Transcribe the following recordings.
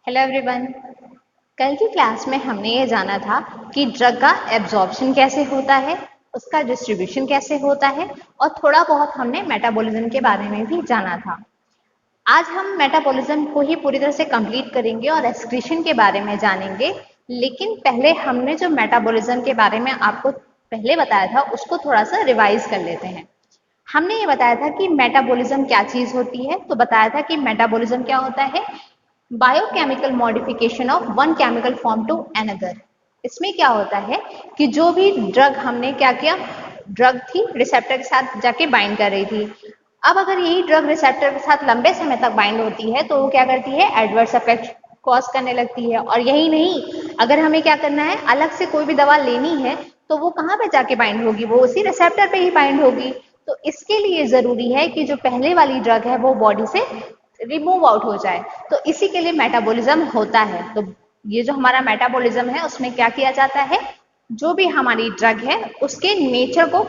Hello everyone. कल की class में हमने ये जाना था कि ड्रग का एब्जॉर्प्शन कैसे होता है, उसका डिस्ट्रीब्यूशन कैसे होता है और थोड़ा बहुत हमने मेटाबॉलिज्म के बारे में भी जाना था। आज हम मेटाबॉलिज्म को ही पूरी तरह से कंप्लीट करेंगे और एक्सक्रीशन के बारे में जानेंगे। लेकिन पहले हमने जो मेटाबॉलिज्म के बारे में आपको पहले बताया था उसको थोड़ा सा रिवाइज कर लेते हैं। हमने ये बताया था कि मेटाबॉलिज्म क्या चीज होती है। तो बताया था कि मेटाबॉलिज्म क्या होता है, biochemical modification of one chemical form to another. इसमें क्या होता है कि जो भी ड्रग हमने क्या किया, ड्रग थी रिसेप्टर के साथ जाके बाइंड कर रही थी। अब अगर यही ड्रग रिसेप्टर के साथ लंबे समय तक बाइंड होती है तो वो क्या करती है, एडवर्स इफेक्ट कॉज करने लगती है। और यही नहीं, अगर हमें क्या करना है, अलग से कोई भी दवा लेनी है तो वो कहाँ पे जाके बाइंड होगी, वो उसी रिसेप्टर पे ही बाइंड होगी। तो इसके लिए जरूरी है कि जो पहले वाली ड्रग है वो बॉडी से रिमूव आउट हो जाए। तो इसी के लिए मेटाबॉलिज्म होता है। तो ये जो हमारा मेटाबॉलिज्म है उसमें क्या किया जाता है, जो भी हमारी ड्रग है उसके नेचर को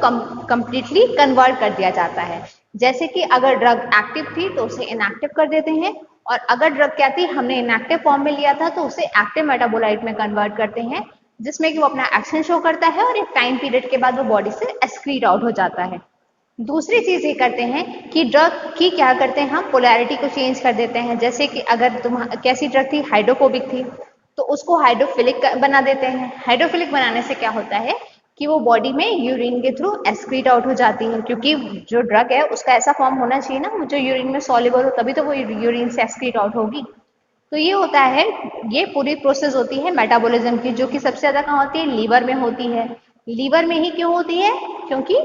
कंप्लीटली कन्वर्ट कर दिया जाता है। जैसे कि अगर ड्रग एक्टिव थी तो उसे इनएक्टिव कर देते हैं, और अगर ड्रग क्या थी, हमने इनएक्टिव फॉर्म में लिया था तो उसे एक्टिव मेटाबोलाइट में कन्वर्ट करते हैं, जिसमें कि वो अपना एक्शन शो करता है और एक टाइम पीरियड के बाद वो बॉडी से एक्सक्रीट आउट हो जाता है। दूसरी चीज ये करते हैं कि ड्रग की क्या करते हैं, हम पोलैरिटी को चेंज कर देते हैं। जैसे कि अगर तुम कैसी ड्रग थी, हाइड्रोफोबिक थी, तो उसको हाइड्रोफिलिक बना देते हैं। हाइड्रोफिलिक बनाने से क्या होता है कि वो बॉडी में यूरिन के थ्रू एक्सक्रीट आउट हो जाती है, क्योंकि जो ड्रग है उसका ऐसा फॉर्म होना चाहिए ना जो यूरिन में सॉल्युबल हो, तभी तो वो यूरिन से एक्सक्रीट आउट होगी। तो ये होता है, ये पूरी प्रोसेस होती है मेटाबॉलिज्म की, जो कि सबसे ज्यादा कहाँ होती है, लीवर में होती है। लीवर में ही क्यों होती है, क्योंकि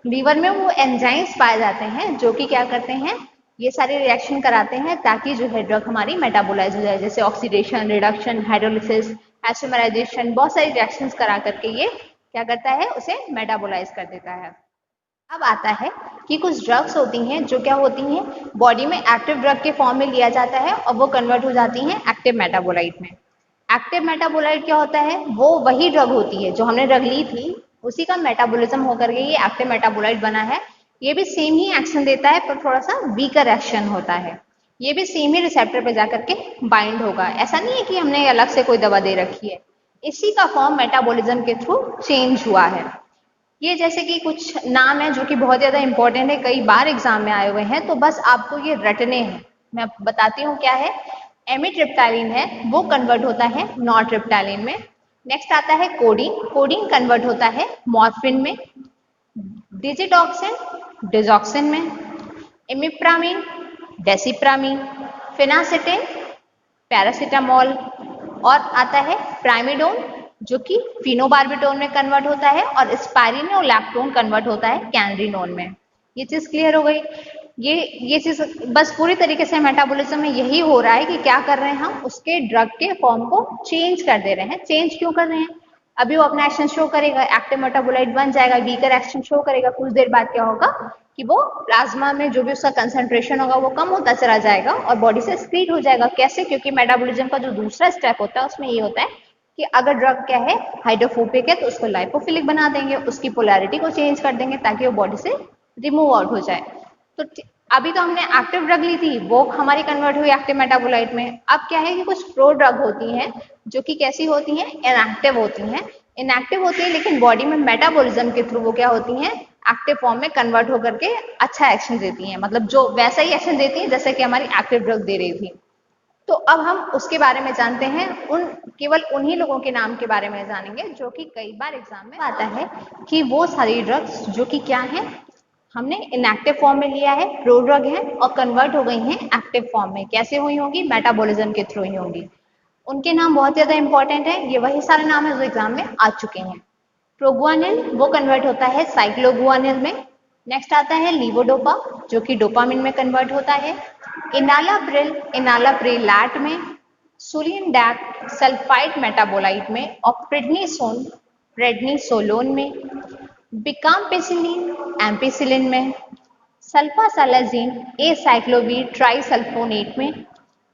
लीवर में वो एंजाइम्स पाए जाते हैं जो कि क्या करते हैं, ये सारे रिएक्शन कराते हैं ताकि जो है ड्रग हमारी मेटाबोलाइज हो जाए। जैसे ऑक्सीडेशन, रिडक्शन, हाइड्रोलिसिस, आइसोमराइजेशन, बहुत सारी रिएक्शंस करा करके ये क्या करता है, उसे मेटाबोलाइज कर देता है। अब आता है कि कुछ ड्रग्स होती हैं जो क्या होती हैं, बॉडी में एक्टिव ड्रग के फॉर्म में लिया जाता है और वो कन्वर्ट हो जाती हैं एक्टिव मेटाबोलाइट में। एक्टिव मेटाबोलाइट क्या होता है, वो वही ड्रग होती है जो हमने ड्रग ली थी, उसी का मेटाबॉलिज्म होकर के ये एक्टिव मेटाबोलाइट बना है। ये भी सेम ही एक्शन देता है पर थोड़ा सा वीकर एक्शन होता है। ये भी सेम ही रिसेप्टर पे जाकर के बाइंड होगा। ऐसा नहीं है कि हमने अलग से कोई दवा दे रखी है, इसी का फॉर्म मेटाबॉलिज्म के थ्रू चेंज हुआ है। ये जैसे कि कुछ नाम है जो कि बहुत ज्यादा इंपॉर्टेंट है, कई बार एग्जाम में आए हुए हैं, तो बस आपको ये रटने हैं। मैं बताती हूँ क्या है। एमिट्रिप्टाइलिन है, वो कन्वर्ट होता है नॉरट्रिप्टाइलिन में। नेक्स्ट आता है कोडीन, कोडीन कन्वर्ट होता है मॉर्फिन में। डिजिटॉक्सिन डिजॉक्सिन में। इमिप्रामिन डेसिप्रामिन। फिनासिटिन पैरासीटामोल। और आता है प्राइमिडोन, जो कि फिनोबार्बिटोन में कन्वर्ट होता है, और स्पाइरिन और लैक्टोन कन्वर्ट होता है कैनरिनोन में। ये चीज क्लियर हो गई। ये चीज बस पूरी तरीके से मेटाबॉलिज्म में यही हो रहा है कि क्या कर रहे हैं, हम उसके ड्रग के फॉर्म को चेंज कर दे रहे हैं। चेंज क्यों कर रहे हैं, अभी वो अपना एक्शन शो करेगा, एक्टिव मेटाबोलाइट बन जाएगा, वीकर एक्शन शो करेगा, कुछ देर बाद क्या होगा कि वो प्लाज्मा में जो भी उसका कंसंट्रेशन होगा वो कम होता चला जाएगा और बॉडी से एक्सक्रीट हो जाएगा। कैसे, क्योंकि मेटाबॉलिज्म का जो दूसरा स्टेप होता है उसमें ये होता है कि अगर ड्रग क्या है, हाइड्रोफोबिक है, तो उसको लाइपोफिलिक बना देंगे, उसकी पोलैरिटी को चेंज कर देंगे ताकि वो बॉडी से रिमूव आउट हो जाए। तो अभी तो हमने एक्टिव ड्रग ली थी, वो हमारी कन्वर्ट हुई एक्टिव मेटाबोलाइट में। अब क्या है कि कुछ प्रो ड्रग होती हैं जो कि कैसी होती हैं, इनएक्टिव होती हैं। इनएक्टिव होती है लेकिन बॉडी में मेटाबॉलिज्म के थ्रू वो क्या होती हैं, एक्टिव फॉर्म में कन्वर्ट होकर के अच्छा एक्शन देती हैं, मतलब जो वैसा ही एक्शन देती हैं जैसे कि हमारी एक्टिव ड्रग दे रही थी। तो अब हम उसके बारे में जानते हैं, उन केवल उन्हीं लोगों के नाम के बारे में जानेंगे जो कि कई बार एग्जाम में आता है कि वो सारी ड्रग्स जो कि क्या है, हमने इनएक्टिव फॉर्म में लिया है, प्रो ड्रग है और कन्वर्ट हो गई हैं एक्टिव फॉर्म में। कैसे हुई होंगी, मेटाबॉलिज्म के थ्रू ही होंगी। उनके नाम बहुत ज्यादा इंपॉर्टेंट है, ये वही सारे नाम है जो एग्जाम में आ चुके हैं। प्रोगुआनिल वो कन्वर्ट होता है साइक्लोगुआनिल में। नेक्स्ट आता है लीवोडोपा, जो कि डोपामिन में कन्वर्ट होता है। इनालाप्रिल इनालाप्रिलैट में। सुलिनडैक सल्फाइड मेटाबोलाइट में। और प्रेडनिसोन प्रेडनिसोलोन में। बिकामपेसिलिन एम्पिसिलिन में। सल्फासालाजीन ए साइक्लोवीर ट्राइसल्फोनेट में।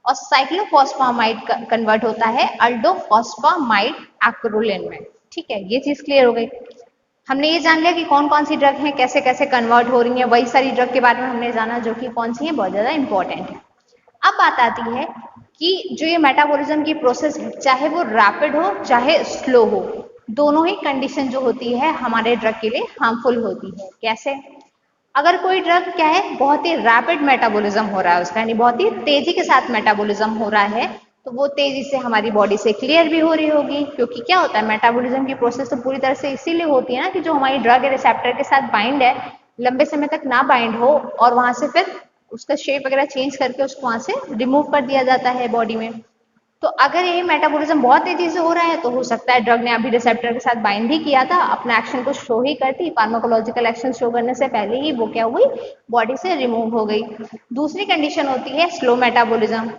और साइक्लोफॉस्फामाइड कन्वर्ट होता है अल्डोफॉस्फामाइड एक्रोलिन में। ठीक है, ये चीज क्लियर हो गई। हमने ये जान लिया कि कौन कौन सी ड्रग है, कैसे कैसे कन्वर्ट हो रही है, वही सारी ड्रग के बारे में हमने जाना जो कि कौन सी है, बहुत ज्यादा इंपॉर्टेंट है। अब बात आती है कि जो ये मेटाबॉलिज्म की प्रोसेस है, चाहे वो रैपिड हो चाहे स्लो हो, दोनों ही कंडीशन जो होती है हमारे ड्रग के लिए हार्मफुल होती है। कैसे? अगर कोई ड्रग क्या है, बहुत ही रैपिड मेटाबॉलिज्म हो रहा है उसका, यानी बहुत ही तेजी के साथ मेटाबॉलिज्म हो रहा है, तो वो तेजी से हमारी बॉडी से क्लियर भी हो रही होगी। क्योंकि क्या होता है, मेटाबॉलिज्म की प्रोसेस तो पूरी तरह से इसीलिए होती है ना कि जो हमारी ड्रग रिसेप्टर के साथ बाइंड है, लंबे समय तक ना बाइंड हो और वहां से फिर उसका शेप वगैरह चेंज करके उसको वहां से रिमूव कर दिया जाता है बॉडी में। तो अगर ये मेटाबॉलिज्म बहुत तेजी से हो रहा है तो हो सकता है ड्रग ने अभी रिसेप्टर के साथ बाइंड ही किया था, अपना एक्शन को शो ही करती, फार्माकोलॉजिकल एक्शन शो करने से पहले ही वो क्या हुई, बॉडी से रिमूव हो गई। दूसरी कंडीशन होती है स्लो मेटाबॉलिज्म।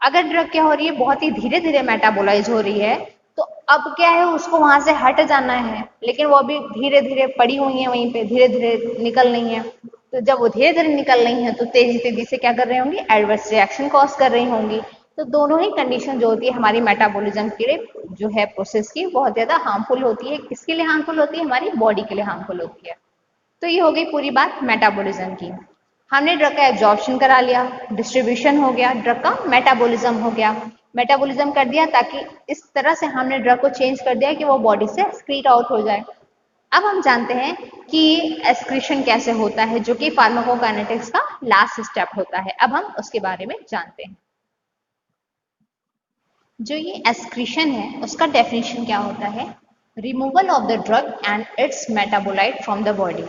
अगर ड्रग क्या हो रही है, बहुत ही धीरे धीरे मेटाबोलाइज हो रही है, तो अब क्या है, उसको वहां से हट जाना है, लेकिन वो अभी धीरे धीरे पड़ी हुई है वहीं पे, धीरे धीरे निकल रही है। तो जब वो धीरे धीरे निकल रही है तो तेजी तेजी से क्या कर रही होंगी, एडवर्स रिएक्शन कॉज कर रही होंगी। तो दोनों ही कंडीशन जो होती है हमारी मेटाबॉलिज्म के लिए, जो है प्रोसेस की, बहुत ज्यादा हार्मफुल होती है। किसके लिए हार्मफुल होती है, हमारी बॉडी के लिए हार्मफुल होती है। तो ये हो गई पूरी बात मेटाबॉलिज्म की। हमने ड्रग का एब्जॉर्प्शन करा लिया, डिस्ट्रीब्यूशन हो गया, ड्रग का मेटाबॉलिज्म हो गया। मेटाबॉलिज्म कर दिया ताकि इस तरह से हमने ड्रग को चेंज कर दिया कि वो बॉडी से एक्सक्रीट आउट हो जाए। अब हम जानते हैं कि एक्सक्रीशन कैसे होता है, जो कि फार्माकोकाइनेटिक्स का लास्ट स्टेप होता है। अब हम उसके बारे में जानते हैं। जो ये एक्सक्रीशन है उसका डेफिनेशन क्या होता है, removal of the drug and it's metabolite from the body.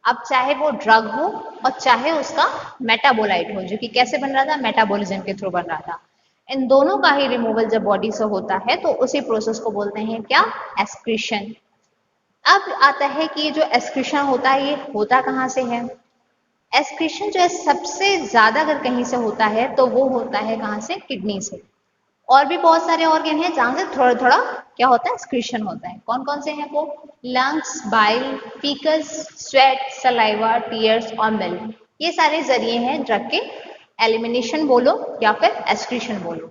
अब चाहे वो ड्रग हो और चाहे उसका मेटाबोलाइट हो, जो कि कैसे बन रहा था, मेटाबॉलिज्म के थ्रू बन रहा था, इन दोनों का ही रिमूवल जब बॉडी से होता है तो उसी प्रोसेस को बोलते हैं क्या, एक्सक्रीशन। अब आता है कि ये जो एक्सक्रीशन होता है ये होता कहाँ से है। एक्सक्रीशन जो है सबसे ज्यादा अगर कहीं से होता है तो वो होता है कहाँ से, किडनी से। और भी बहुत सारे ऑर्गन हैं जहां से थोड़ा थोड़ा क्या होता है, एक्सक्रीशन होता है। कौन कौन से हैं वो, lungs, bile, faeces, sweat, saliva, tears और मिल्क। ये सारे जरिए हैं ड्रग के एलिमिनेशन बोलो या फिर एक्सक्रीशन बोलो।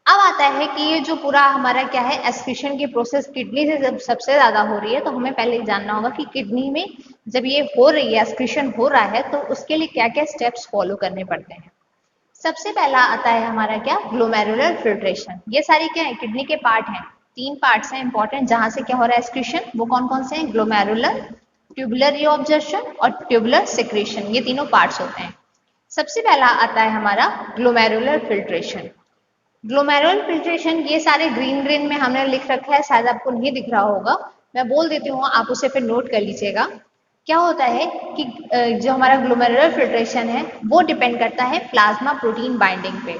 अब आता है कि ये जो पूरा हमारा क्या है, एक्सक्रीशन की प्रोसेस किडनी से जब सबसे ज्यादा हो रही है, तो हमें पहले जानना होगा कि किडनी में जब ये हो रही है, एक्सक्रीशन हो रहा है, तो उसके लिए क्या क्या स्टेप्स फॉलो करने पड़ते हैं। सबसे पहला आता है हमारा क्या, ग्लोमेरुलर फिल्ट्रेशन। ये सारी क्या है, किडनी के पार्ट हैं, तीन पार्ट्स हैं इंपॉर्टेंट जहां से क्या हो रहा है एक्सक्रीशन। वो कौन कौन से हैं, ग्लोमेरुलर, ट्यूबुलर रीअब्जॉर्प्शन और ट्यूबुलर सिक्रेशन, ये तीनों पार्ट्स होते हैं। सबसे पहला आता है हमारा ग्लोमेरुलर फिल्ट्रेशन। ग्लोमेरुलर फिल्ट्रेशन, ये सारे ग्रीन ग्रीन में हमने लिख रखा है, शायद आपको नहीं दिख रहा होगा, मैं बोल देती हूँ, आप उसे फिर नोट कर लीजिएगा। क्या होता है कि जो हमारा ग्लोमेरुलर फिल्ट्रेशन है वो डिपेंड करता है प्लाज्मा प्रोटीन बाइंडिंग पे।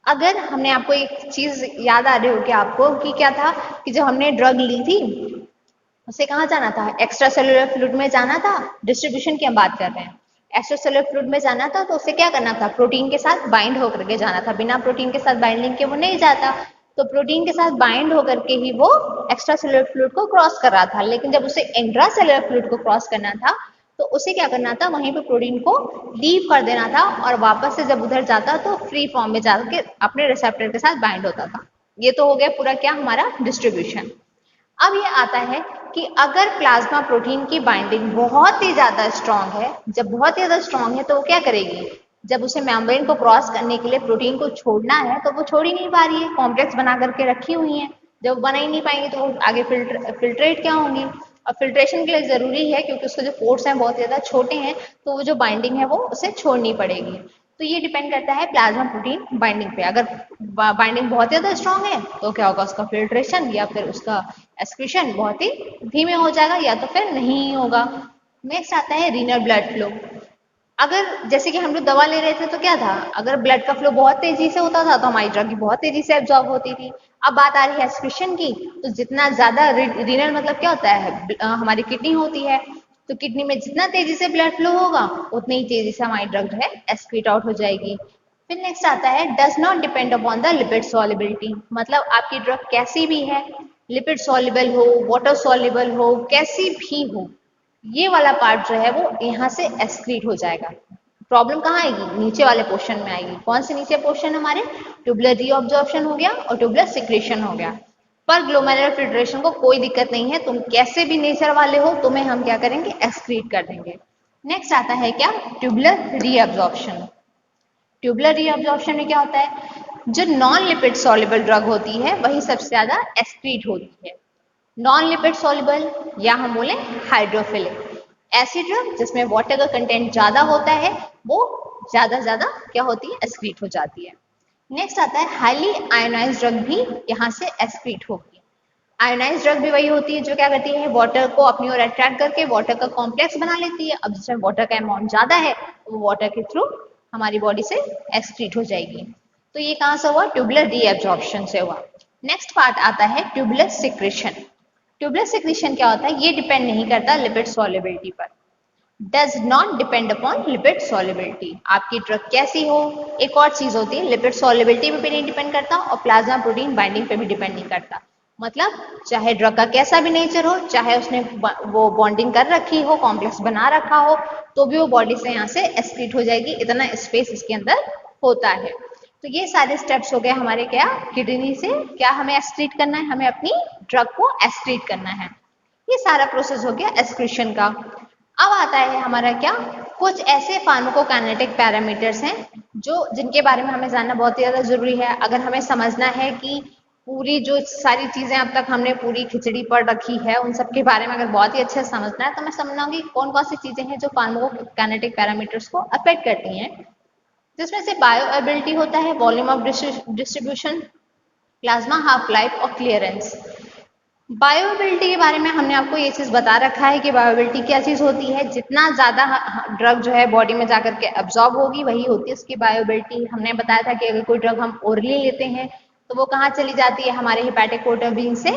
अगर हमने आपको एक चीज याद आ रही होगी आपको कि क्या था, कि जब हमने ड्रग ली थी उसे कहाँ जाना था, एक्स्ट्रा सेलुलर फ्लूइड में जाना था। डिस्ट्रीब्यूशन की हम बात कर रहे हैं, एक्स्ट्रा सेलुलर फ्लूइड में जाना था, तो उसे क्या करना था, प्रोटीन के साथ बाइंड होकर के जाना था। बिना प्रोटीन के साथ बाइंडिंग के वो नहीं जाता, तो प्रोटीन के साथ बाइंड होकर के ही वो एक्स्ट्रा सेलुलर फ्लूइड को क्रॉस कर रहा था। लेकिन जब उसे इंट्रा सेलुलर फ्लूइड को क्रॉस करना था तो उसे क्या करना था, वहीं पे प्रोटीन को लीव कर देना था, और वापस से जब उधर जाता तो फ्री फॉर्म में जाकर अपने रिसेप्टर के साथ बाइंड होता था। ये तो हो गया पूरा क्या, हमारा डिस्ट्रीब्यूशन। अब ये आता है कि अगर प्लाज्मा प्रोटीन की बाइंडिंग बहुत ही ज्यादा स्ट्रांग है, जब बहुत ही ज्यादा स्ट्रांग है तो वो क्या करेगी, जब उसे मेम्ब्रेन को क्रॉस करने के लिए प्रोटीन को छोड़ना है तो वो छोड़ ही नहीं पा रही है, कॉम्प्लेक्स बना करके रखी हुई है। जब बना ही नहीं पाएंगी तो वो आगे फिल्ट्रेट क्या होंगी। और फिल्ट्रेशन के लिए जरूरी है, क्योंकि उसके जो पोर्ट्स हैं बहुत ज्यादा छोटे हैं, तो वो जो बाइंडिंग है वो उसे छोड़नी पड़ेगी। तो ये डिपेंड करता है प्लाज्मा प्रोटीन बाइंडिंग पे। अगर बाइंडिंग बहुत ज्यादा स्ट्रांग है तो क्या होगा, उसका फिल्ट्रेशन या फिर उसका एक्सक्रीशन बहुत ही धीमे हो जाएगा या तो फिर नहीं होगा। नेक्स्ट आता है रीनल ब्लड फ्लो। अगर जैसे कि हम लोग दवा ले रहे थे तो क्या था, अगर ब्लड का फ्लो बहुत तेजी से होता था तो हमारी ड्रग की बहुत तेजी से एब्जॉर्ब होती थी। अब बात आ रही है एक्सक्रीशन की, तो जितना ज्यादा रीनल मतलब क्या होता है, हमारी किडनी होती है, तो किडनी में जितना तेजी से ब्लड फ्लो होगा उतनी ही तेजी से हमारी ड्रग जो है एक्सक्रीट आउट हो जाएगी। फिर नेक्स्ट आता है does not depend upon the lipid solubility. मतलब आपकी ड्रग कैसी भी है, लिपिड सॉल्युबल हो, वाटर सॉल्युबल हो, कैसी भी हो, ये वाला पार्ट जो है वो यहाँ से एक्सक्रीट हो जाएगा। प्रॉब्लम कहाँ आएगी, नीचे वाले पोर्शन में आएगी। कौन से नीचे पोर्शन, हमारे ट्यूबुलर रीअब्जॉर्प्शन हो गया और ट्यूबुलर सिक्रेशन हो गया। पर ग्लोमेरुलर फिल्ट्रेशन को कोई दिक्कत नहीं है, तुम कैसे भी नेचर वाले हो, तुम्हें हम क्या करेंगे, एक्सक्रीट कर देंगे। नेक्स्ट आता है क्या, ट्यूबुलर रीअब्जॉर्प्शन। ट्यूबुलर रीअब्जॉर्प्शन में क्या होता है, जो नॉन लिपिड सॉल्युबल ड्रग होती है वही सबसे ज्यादा एक्सक्रीट होती है। नॉन लिपिड सॉल्युबल या हम बोले हाइड्रोफिलिक, ऐसी ड्रग जिसमें वाटर का कंटेंट ज्यादा होता है वो ज्यादा क्या होती है, एक्सक्रीट हो जाती है। नेक्स्ट आता है हाईली आयोनाइज्ड ड्रग भी यहाँ से एक्सक्रीट होगी। आयोनाइज ड्रग भी वही होती है जो क्या करती है, वाटर को अपनी ओर अट्रैक्ट करके वाटर का कॉम्प्लेक्स बना लेती है। अब जिसमें वाटर का अमाउंट ज्यादा है वो वाटर के थ्रू हमारी बॉडी से एक्सक्रीट हो जाएगी। तो ये कहाँ से हुआ, ट्यूबुलर रीएब्जॉर्प्शन से हुआ। नेक्स्ट पार्ट आता है ट्यूबुलर सिक्रेशन। ट्यूबुलर सिक्रेशन क्या होता है, ये डिपेंड नहीं करता लिपिड सॉल्युबिलिटी पर, does not depend upon lipid solubility. आपकी ड्रग कैसी हो, एक और चीज होती है, लिपिड सॉल्युबिलिटी पे भी नहीं डिपेंड करता और प्लाज्मा प्रोटीन बाइंडिंग पे भी डिपेंड नहीं करता। मतलब चाहे ड्रग का कैसा भी नेचर हो, चाहे उसने वो बॉन्डिंग कर रखी हो, कॉम्प्लेक्स बना रखा हो, तो भी वो बॉडी से यहाँ से एक्सक्रीट हो जाएगी, इतना स्पेस इसके अंदर होता है। तो ये सारे स्टेप्स हो गए हमारे क्या, किडनी से क्या हमें एक्सक्रीट करना है, हमें अपनी ड्रग को एक्सक्रीट करना है। ये सारा प्रोसेस हो गया एक्सक्रीशन का। अब आता है हमारा क्या, कुछ ऐसे फार्माकोकाइनेटिक पैरामीटर्स हैं जो जिनके बारे में हमें जानना बहुत ही ज्यादा जरूरी है। अगर हमें समझना है कि पूरी जो सारी चीजें अब तक हमने पूरी खिचड़ी पढ़ रखी है उन सब के बारे में अगर बहुत ही अच्छे से समझना है तो मैं समझाऊंगी कौन कौन सी चीजें हैं जो फार्माकोकाइनेटिक पैरामीटर्स को अफेक्ट करती हैं, जिसमें से बायोअवेलेबिलिटी होता है, volume of distribution, plasma half life और क्लियरेंस। बायोअवेलेबिलिटी के बारे में हमने आपको ये चीज बता रखा है कि बायोअवेलेबिलिटी क्या चीज होती है, जितना ज्यादा ड्रग जो है बॉडी में जाकर के अब्सॉर्ब होगी वही होती है उसकी बायोअवेलेबिलिटी। हमने बताया था कि अगर कोई ड्रग हम ओरली लेते हैं तो वो कहाँ चली जाती है, हमारे हेपेटिक पोर्टल वेन से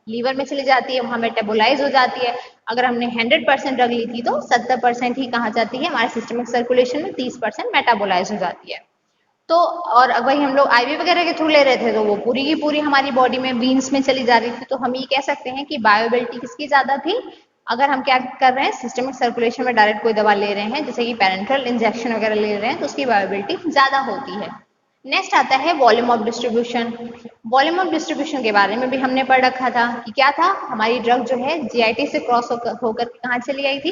लीवर में चली जाती है, वहां मेटाबोलाइज हो जाती है। अगर हमने 100% ड्रग ली थी तो 70% ही कहाँ जाती है, हमारे सिस्टमिक सर्कुलेशन में 30% मेटाबोलाइज हो जाती है। तो और वही हम लोग आईवी वगैरह के थ्रू ले रहे थे तो वो पूरी की पूरी हमारी बॉडी में वीन्स में चली जा रही थी। तो हम ये कह सकते हैं कि बायोअवेलेबिलिटी किसकी ज्यादा थी, अगर हम क्या कर रहे हैं, सिस्टमिक सर्कुलेशन में डायरेक्ट कोई दवा ले रहे हैं जैसे कि पैरेंटरल इंजेक्शन वगैरह ले रहे हैं तो उसकी बायोअवेलेबिलिटी ज्यादा होती है। नेक्स्ट आता है volume of distribution. Volume of distribution के बारे में भी हमने पढ़ रखा था कि क्या था, हमारी ड्रग जो है जीआईटी से क्रॉस होकर कहाँ चली आई थी,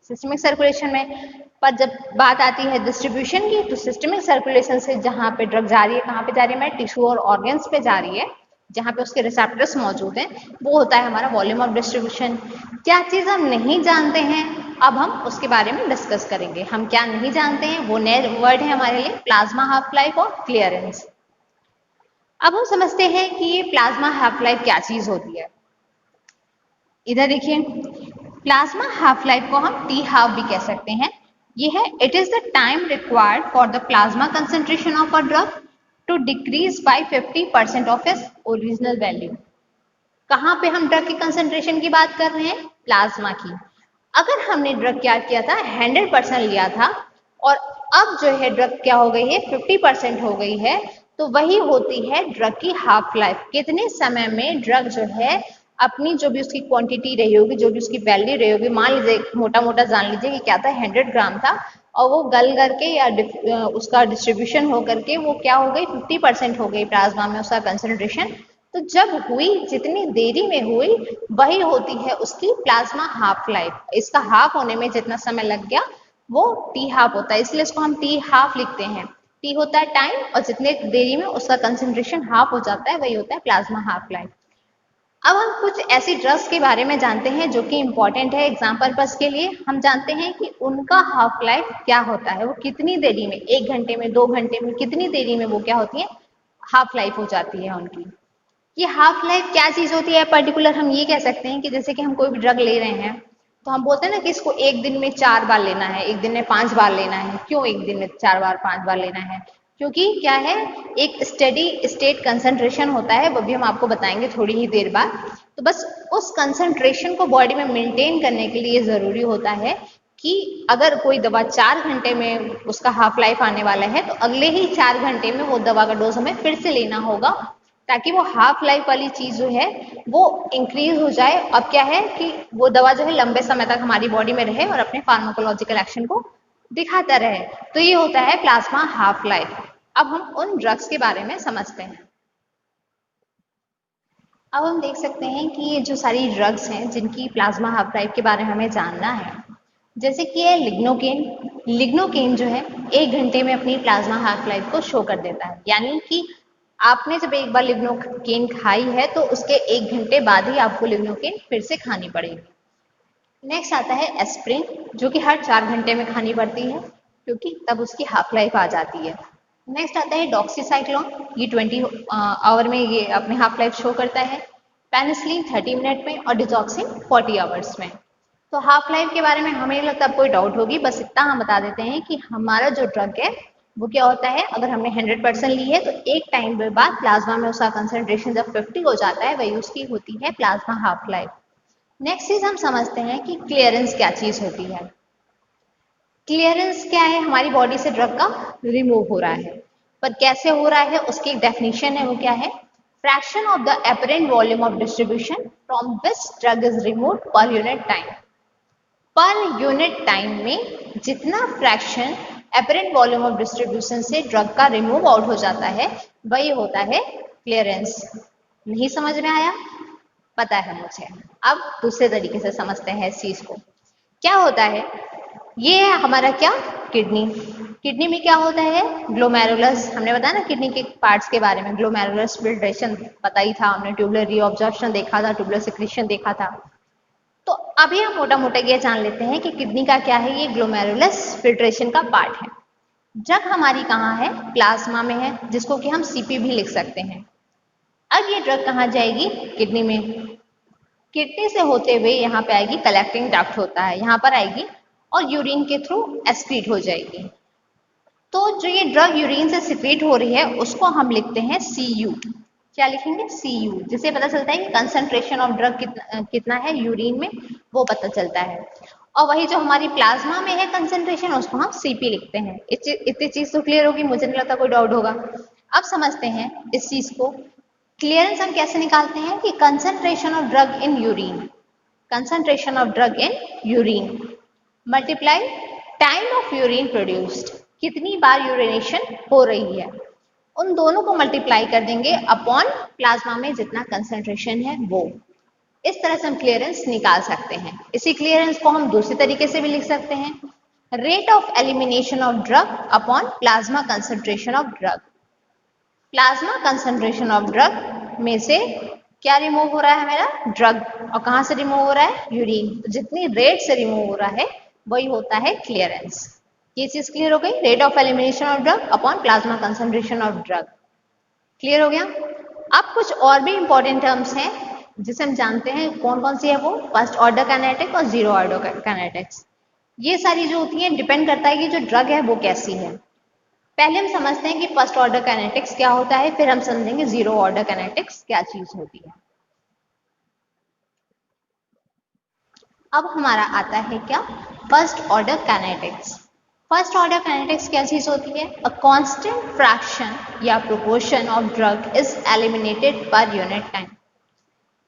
सिस्टमिक सर्कुलेशन में। पर जब बात आती है डिस्ट्रीब्यूशन की तो सिस्टमिक सर्कुलेशन से जहाँ पे ड्रग जा रही है, कहाँ पे जा रही है, हमारे टिश्यू और ऑर्गन्स पे जा रही है जहाँ पे उसके रिसेप्टर्स मौजूद हैं, वो होता है हमारा वॉल्यूम ऑफ डिस्ट्रीब्यूशन। क्या चीज हम नहीं जानते हैं, अब हम उसके बारे में डिस्कस करेंगे। हम क्या नहीं जानते हैं वो नए वर्ड है हमारे लिए, प्लाज्मा हाफ लाइफ और क्लियरेंस। अब हम समझते हैं कि ये प्लाज्मा हाफ लाइफ क्या चीज होती है। इधर देखिए, प्लाज्मा हाफ लाइफ को हम टी हाफ भी कह सकते हैं। ये है, it is the time required for the plasma concentration of a drug to decrease by 50% of its original value. कहाँ पे हम ड्रग की कंसेंट्रेशन की बात कर रहे हैं, प्लाज्मा की। अगर हमने ड्रग क्या किया था, 100% लिया था और अब जो है ड्रग क्या हो गई है, 50% हो गई है, तो वही होती है ड्रग की हाफ लाइफ। कितने समय में ड्रग जो है अपनी जो भी उसकी क्वांटिटी रही होगी, जो भी उसकी वैल्यू रही होगी, मान लीजिए मोटा मोटा जान लीजिए कि क्या था, 100 ग्राम था और वो गल करके या उसका डिस्ट्रीब्यूशन हो करके वो क्या हो गई, 50% हो गई प्लाज्मा में उसका कंसेंट्रेशन। तो जब हुई, जितनी देरी में हुई वही होती है उसकी प्लाज्मा हाफ लाइफ। इसका हाफ होने में जितना समय लग गया वो टी हाफ होता है, इसलिए इसको हम टी हाफ लिखते हैं। टी होता है टाइम और जितने देरी में उसका कंसेंट्रेशन हाफ हो जाता है वही होता है प्लाज्मा हाफ लाइफ। अब हम कुछ ऐसी ड्रग्स के बारे में जानते हैं जो कि इंपॉर्टेंट है एग्जाम पर्पस के लिए। हम जानते हैं कि उनका हाफ लाइफ क्या होता है, वो कितनी देरी में, 1 घंटे में, 2 घंटे में, कितनी देरी में वो क्या होती है, हाफ लाइफ हो जाती है उनकी। ये हाफ लाइफ क्या चीज होती है पर्टिकुलर, हम ये कह सकते हैं कि जैसे कि हम कोई भी ड्रग ले रहे हैं तो हम बोलते हैं ना कि इसको एक दिन में 4 बार लेना है, एक दिन में 5 बार लेना है। क्यों एक दिन में 4 बार 5 बार लेना है, क्योंकि क्या है, एक स्टेडी स्टेट कंसंट्रेशन होता है, वो भी हम आपको बताएंगे थोड़ी ही देर बाद। तो बस उस कंसंट्रेशन को बॉडी में मेंटेन करने के लिए जरूरी होता है कि अगर कोई दवा 4 घंटे में उसका हाफ लाइफ आने वाला है तो अगले ही 4 घंटे में वो दवा का डोज हमें फिर से लेना होगा, ताकि वो हाफ लाइफ वाली चीज जो है वो इंक्रीज हो जाए। अब क्या है कि वो दवा जो है लंबे समय तक हमारी बॉडी में रहे और अपने फार्माकोलॉजिकल एक्शन को दिखाता रहे। तो ये होता है प्लाज्मा हाफ लाइफ। अब हम उन ड्रग्स के बारे में समझते हैं। अब हम देख सकते हैं कि ये जो सारी ड्रग्स हैं जिनकी प्लाज्मा हाफ लाइफ के बारे में हमें जानना है, जैसे कि है लिग्नोकेन। लिग्नोकेन जो है 1 घंटे में अपनी प्लाज्मा हाफ लाइफ को शो कर देता है, यानी कि आपने जब एक बार लिग्नोकेन खाई है तो उसके 1 घंटे बाद ही आपको लिग्नोकेन फिर से खानी पड़ेगी। नेक्स्ट आता है एस्प्रिन, जो कि हर 4 घंटे में खानी पड़ती है क्योंकि तब उसकी हाफ लाइफ आ जाती है। नेक्स्ट आता है डॉक्सीसाइक्लोन, ये 20 आवर में ये अपने हाफ लाइफ शो करता है। पेनिसिलिन 30 मिनट में और डिजॉक्सिन 40 आवर्स में। तो हाफ लाइफ के बारे में हमें नहीं लगता कोई डाउट होगी, बस इतना हम बता देते हैं कि हमारा जो ड्रग है वो क्या होता है, अगर हमने 100% ली है तो एक टाइम के बाद प्लाज्मा में उसका कंसंट्रेशन जब 50 हो जाता है वही उसकी होती है प्लाज्मा हाफ लाइफ। नेक्स्ट चीज हम समझते हैं कि क्लियरेंस क्या चीज होती है। क्लियरेंस क्या है, हमारी बॉडी से ड्रग का रिमूव हो रहा है, पर कैसे हो रहा है उसकी एक डेफिनेशन है, वो क्या है, fraction of the apparent volume of distribution from which drug is remove per unit time. Per unit time में जितना fraction apparent volume of distribution से ड्रग का रिमूव आउट हो जाता है वही होता है क्लियरेंस। नहीं समझ में आया? पता है मुझे। अब दूसरे तरीके से समझते हैं इस चीज को। क्या होता है, ये है हमारा क्या, किडनी। किडनी में क्या होता है, ग्लोमेरुलस, हमने बताया ना किडनी के पार्ट्स के बारे में, ग्लोमेरुलस फिल्ट्रेशन पता ही था, हमने ट्यूबुलर रीअब्जॉर्प्शन देखा था, ट्यूबुलर सिक्रीशन देखा था। तो अभी हम मोटा मोटा ये जान लेते हैं कि किडनी का क्या है, ये ग्लोमेरुलस फिल्ट्रेशन का पार्ट है। जग हमारी कहाँ है, प्लाज्मा में है, जिसको कि हम सीपी भी लिख सकते हैं। अब ये ड्रग कहाँ जाएगी, किडनी में। किडनी से होते हुए यहाँ पे आएगी, कलेक्टिंग डक्ट होता है, यहाँ पर आएगी और यूरिन के थ्रू एक्सक्रीट हो जाएगी। तो जो ये ड्रग यूरिन से सिक्रीट हो रही है उसको हम लिखते हैं CU। क्या लिखेंगे, CU, जिससे पता चलता है कि कंसंट्रेशन ऑफ ड्रग कितना है यूरिन में, वो पता चलता है। और वही जो हमारी प्लाज्मा में है कंसंट्रेशन, उसको हम CP लिखते हैं। इतनी चीज तो क्लियर होगी, मुझे नहीं लगता कोई डाउट होगा। अब समझते हैं इस चीज को। क्लियरेंस हम कैसे निकालते हैं कि concentration of drug in urine, concentration of drug in urine multiply time of urine produced, कितनी बार यूरिनेशन हो रही है, उन दोनों को मल्टीप्लाई कर देंगे अपॉन प्लाज्मा में जितना कंसंट्रेशन है वो। इस तरह से हम क्लियरेंस निकाल सकते हैं। इसी क्लियरेंस को हम दूसरे तरीके से भी लिख सकते हैं, rate of elimination of drug upon plasma concentration of drug. Plasma concentration of drug में से क्या रिमूव हो रहा है मेरा, ड्रग, और कहां से रिमूव हो रहा है, यूरिन। तो जितनी रेट से रिमूव हो रहा है वही होता है क्लियरेंस। ये चीज क्लियर हो गई, rate of elimination of drug upon plasma concentration of drug. Clear हो गया? अब कुछ और भी इंपॉर्टेंट टर्म्स हैं जिसे हम जानते हैं, कौन कौन सी है वो, फर्स्ट ऑर्डर काइनेटिक और जीरो ऑर्डर काइनेटिक्स। ये सारी जो होती है डिपेंड करता है कि जो ड्रग है वो कैसी है। पहले हम समझते हैं कि फर्स्ट ऑर्डर काइनेटिक्स क्या होता है, फिर हम समझेंगे जीरो ऑर्डर काइनेटिक्स क्या चीज होती है। अब हमारा आता है क्या, first order kinetics. First order kinetics क्या चीज होती है, अ कांस्टेंट फ्रैक्शन या proportion of drug is eliminated per unit time.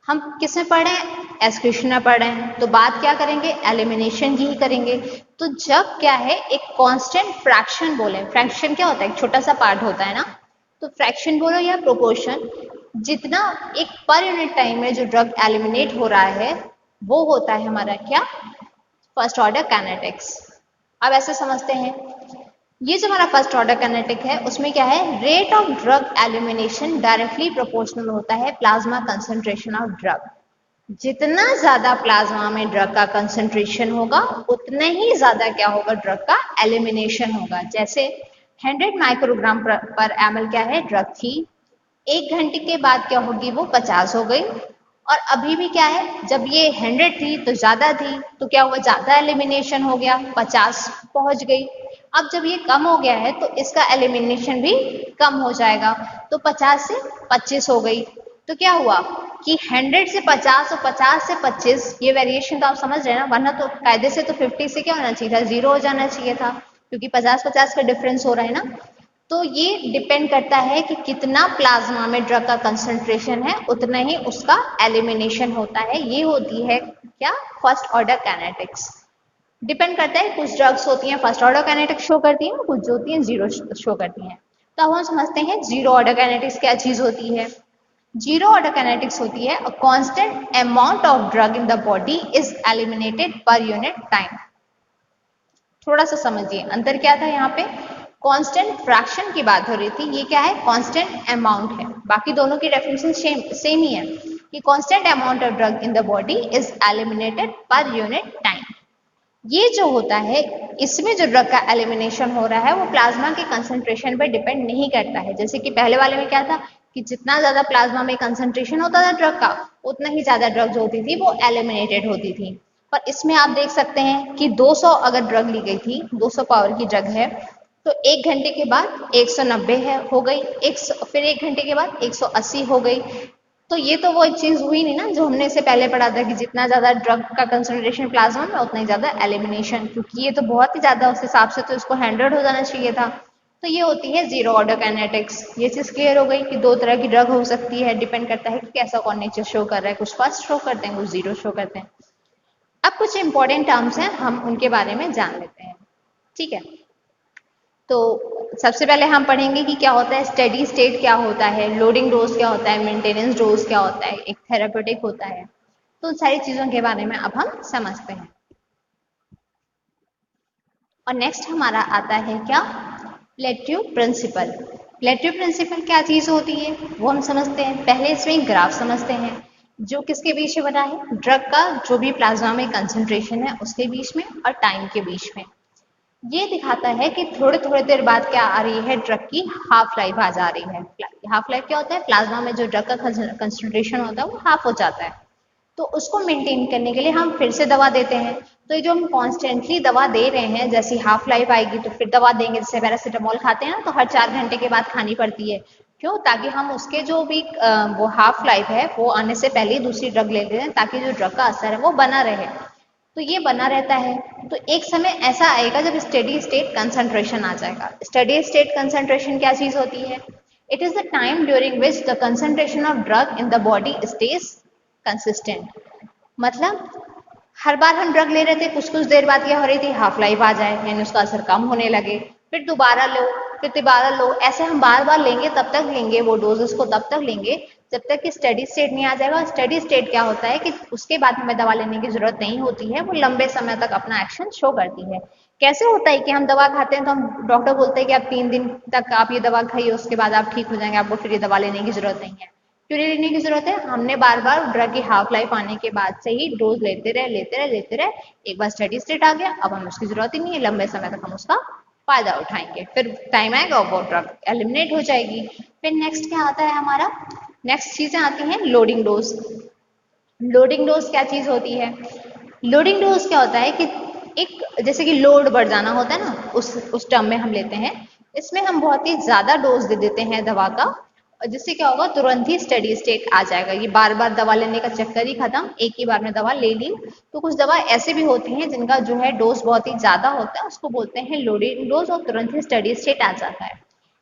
हम किसमें पढ़ रहे हैं, एक्सक्रीशन में पढ़ रहे हैं, तो बात क्या करेंगे, एलिमिनेशन की ही करेंगे। तो जब क्या है, एक कांस्टेंट फ्रैक्शन बोले, फ्रैक्शन क्या होता है, एक छोटा सा पार्ट होता है ना, तो फ्रैक्शन बोलो या प्रोपोर्शन, जितना एक पर यूनिट टाइम में जो ड्रग एलिमिनेट हो रहा है वो होता है हमारा क्या, फर्स्ट ऑर्डर काइनेटिक्स। अब ऐसे समझते हैं, ये जो हमारा फर्स्ट ऑर्डर काइनेटिक है उसमें क्या है, rate of drug elimination directly proportional होता है प्लाज्मा कंसंट्रेशन ऑफ ड्रग। जितना ज्यादा प्लाज्मा में ड्रग का कंसंट्रेशन होगा उतना ही ज्यादा क्या होगा, ड्रग का एलिमिनेशन होगा। जैसे 100 माइक्रोग्राम पर ml क्या है, ड्रग थी, 1 घंटे के बाद क्या होगी, वो 50 हो गई। और अभी भी क्या है, जब ये 100 थी तो ज्यादा थी, तो क्या हुआ, ज्यादा एलिमिनेशन हो गया, 50 पहुंच गई। अब जब ये कम हो गया है तो इसका एलिमिनेशन भी कम हो जाएगा, तो 50 से 25 हो गई। तो क्या हुआ कि 100 से 50 और 50 से 25, ये वेरिएशन तो आप समझ रहे हैं ना, वरना तो कायदे से तो 50 से क्या होना चाहिए था, 0 हो जाना चाहिए था, क्योंकि 50-50 का डिफरेंस हो रहा है ना। तो ये डिपेंड करता है कि कितना प्लाज्मा में ड्रग का कंसंट्रेशन है उतना ही उसका एलिमिनेशन होता है। ये होती है क्या, फर्स्ट ऑर्डर काइनेटिक्स। डिपेंड करता है, कुछ ड्रग्स होती हैं फर्स्ट ऑर्डर काइनेटिक्स शो करती हैं, कुछ जो होती हैं जीरो शो करती हैं। तो अब हम समझते हैं जीरो ऑर्डर काइनेटिक्स क्या चीज होती है। जीरो ऑर्डर काइनेटिक्स होती है, a constant amount of drug in the body is eliminated per unit time. थोड़ा सा समझिए अंतर क्या था यहाँ पे, कांस्टेंट फ्रैक्शन की बात हो रही थी, ये क्या है, कांस्टेंट अमाउंट है। बाकी दोनों की डेफिनेशन सेम ही है कि constant amount of drug in the body is eliminated per unit time. ये जो होता है, इसमें जो ड्रग का एलिमिनेशन हो रहा है वो प्लाज्मा के कंसंट्रेशन पर डिपेंड नहीं करता है। जैसे कि पहले वाले में क्या था कि जितना ज्यादा प्लाज्मा में कंसंट्रेशन होता था ड्रग का, उतना ही ज्यादा ड्रग जो होती थी वो एलिमिनेटेड होती थी। पर इसमें आप देख सकते हैं कि 200 अगर ड्रग ली गई थी, 200 पावर की ड्रग है, तो 1 घंटे के बाद 190 है हो गई, फिर 1 घंटे के बाद 180 हो गई। तो ये तो वो चीज हुई नहीं ना जो हमने इससे पहले पढ़ा था कि जितना ज्यादा ड्रग का कंसंट्रेशन प्लाज्मा में उतना ही ज्यादा एलिमिनेशन, क्योंकि ये तो बहुत ही ज्यादा, उस हिसाब से तो इसको 100 हो जाना चाहिए था। तो ये होती है जीरो ऑर्डर काइनेटिक्स। ये चीज क्लियर हो गई कि दो तरह की ड्रग हो सकती है, डिपेंड करता है कि कैसा कौन नेचर शो कर रहा है, कुछ फर्स्ट शो करते हैं, कुछ जीरो शो करते हैं। अब कुछ इंपॉर्टेंट टर्म्स हैं, हम उनके बारे में जान लेते हैं। ठीक है, तो सबसे पहले हम पढ़ेंगे कि क्या होता है स्टेडी स्टेट, क्या होता है लोडिंग डोज, क्या होता है मेंटेनेंस डोज, क्या होता है एक थेरापेटिक होता है। तो सारी चीजों के बारे में अब हम समझते हैं। और नेक्स्ट हमारा आता है क्या, प्लेट्यू प्रिंसिपल। प्लेट्यू प्रिंसिपल क्या चीज होती है वो हम समझते हैं। पहले इसमें ग्राफ समझते हैं जो किसके बीच में बना है, ड्रग का जो भी प्लाज्मा में कंसंट्रेशन है उसके बीच में और टाइम के बीच में। ये दिखाता है कि थोड़े थोड़े देर बाद क्या आ रही है, ड्रग की हाफ लाइफ आ जा रही है। हाफ लाइफ क्या होता है, प्लाज्मा में जो ड्रग का कंसंट्रेशन होता है वो हाफ हो जाता है। तो उसको मेंटेन करने के लिए हम फिर से दवा देते हैं। तो ये जो हम कॉन्स्टेंटली दवा दे रहे हैं, जैसी हाफ लाइफ आएगी तो फिर दवा देंगे। जैसे पैरासीटामोल खाते हैं ना, तो हर 4 घंटे के बाद खानी पड़ती है। क्यों, ताकि हम उसके जो भी वो हाफ लाइफ है वो आने से पहले ही दूसरी ड्रग ले लेते हैं, ताकि जो ड्रग का असर है वो बना रहे। तो ये बना रहता है। तो एक समय ऐसा आएगा जब स्टेडी स्टेट कंसंट्रेशन आ जाएगा। स्टेडी स्टेट कंसंट्रेशन क्या चीज होती है, it is the time during which the concentration of drug in the body stage consistent. मतलब हर बार हम ड्रग ले रहे थे, कुछ कुछ देर बाद क्या हो रही थी, हाफ लाइफ आ जाए, यानी उसका असर कम होने लगे, फिर दोबारा लो, फिर दोबारा लो, ऐसे हम बार बार लेंगे, तब तक लेंगे वो डोजेस को, तब तक लेंगे जब तक कि स्टेडी स्टेट नहीं आ जाएगा। स्टेडी स्टेट क्या होता है कि उसके बाद हमें दवा लेने की जरूरत नहीं होती है, वो लंबे समय तक अपना एक्शन शो करती है। कैसे होता है कि हम दवा खाते हैं तो हम डॉक्टर बोलते हैं कि आप 3 दिन तक आप ये दवा खाइए, उसके बाद आप ठीक हो जाएंगे, आपको फिर ये दवा लेने की जरूरत नहीं है। क्यों नहीं लेने की जरूरत है, हमने बार बार ड्रग की हाफ लाइफ आने के बाद से ही डोज लेते रहे, एक बार स्टेडी स्टेट आ गया, अब हमें उसकी जरूरत ही नहीं है, लंबे समय तक हम उसका फायदा उठाएंगे, फिर टाइम आएगा वो ड्रग एलिमिनेट हो जाएगी। फिर नेक्स्ट क्या आता है हमारा, नेक्स्ट चीजें आती हैं लोडिंग डोज। लोडिंग डोज क्या चीज होती है, लोडिंग डोज क्या होता है कि एक जैसे कि लोड बढ़ जाना होता है ना, उस टर्म में हम लेते हैं। इसमें हम बहुत ही ज्यादा डोज दे देते हैं दवा का, जिससे क्या होगा, तुरंत ही स्टेडी स्टेट आ जाएगा। ये बार बार दवा लेने का चक्कर ही खत्म, एक ही बार में दवा ले ली। तो कुछ दवा ऐसे भी होती हैं जिनका जो है डोज बहुत ही ज्यादा होता है, उसको बोलते हैं लोडिंग डोज, और तुरंत ही स्टेडी स्टेट आ जाता है।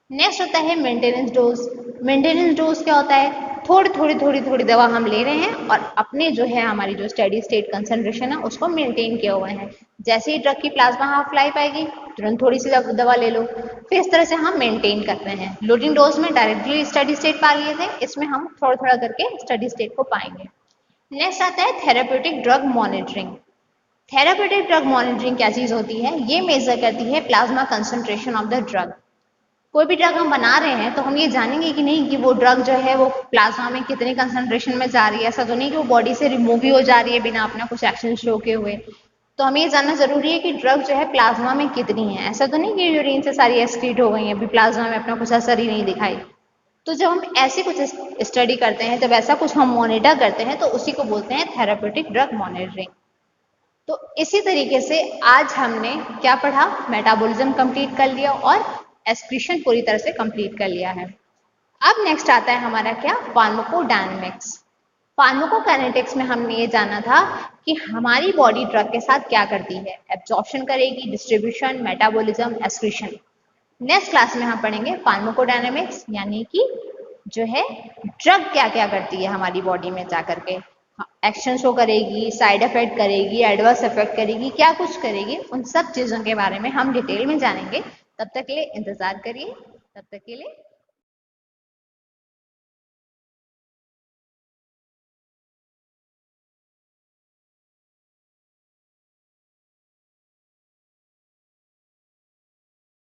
नेक्स्ट होता है मेंटेनेंस डोज। मेंटेनेंस डोज क्या होता है, थोड़ी दवा हम ले रहे हैं और अपने जो है हमारी जो स्टेडी स्टेट कंसंट्रेशन है उसको मेंटेन किए हुए हैं। जैसे ही ड्रग की प्लाज्मा हाफ लाइफ आएगी, तुरंत थोड़ी सी दवा ले लो, फिर इस तरह से हम मेंटेन करते हैं। लोडिंग डोज में डायरेक्टली स्टेडी स्टेट पा लिए थे, इसमें हम थोड़ा थोड़ा करके स्टेडी स्टेट को पाएंगे। नेक्स्ट आता है therapeutic drug monitoring. Therapeutic drug monitoring क्या चीज होती है, ये मेजर करती है plasma concentration of the drug. कोई भी ड्रग हम बना रहे हैं तो हम ये जानेंगे कि नहीं कि वो ड्रग जो है वो प्लाज्मा में कितने कंसंट्रेशन में जा रही है। ऐसा तो नहीं कि वो बॉडी से रिमूव ही हो जा रही है बिना अपना कुछ एक्शन शो के हुए। तो हमें ये जानना जरूरी है कि ड्रग जो है प्लाज्मा में कितनी है। ऐसा तो नहीं कि यूरिन से सारी एक्सक्रीट हो गई है, अभी प्लाज्मा में अपना कुछ असर ही नहीं दिखाई। तो जब हम ऐसी कुछ स्टडी करते हैं, जब ऐसा कुछ हम मॉनिटर करते हैं, तो उसी को बोलते हैं थेराप्यूटिक ड्रग मॉनिटरिंग। तो इसी तरीके से आज हमने क्या पढ़ा, मेटाबॉलिज्म कंप्लीट कर लिया और एक्सक्रीशन पूरी तरह से कंप्लीट कर लिया है। अब नेक्स्ट आता है हमारा क्या, फार्माकोडायनेमिक्स। फार्माकोकाइनेटिक्स में हमने ये जाना था कि हमारी बॉडी ड्रग के साथ क्या करती है, एब्जॉर्प्शन करेगी, distribution, metabolism, excretion. Next class में हम पढ़ेंगे फार्माकोडायनेमिक्स, यानी कि जो है ड्रग क्या क्या करती है हमारी बॉडी में जाकर के, एक्शन शो करेगी, साइड इफेक्ट करेगी, एडवर्स इफेक्ट करेगी, क्या कुछ करेगी, उन सब चीजों के बारे में हम डिटेल में जानेंगे। तब तक के लिए इंतजार करिए, तब तक के लिए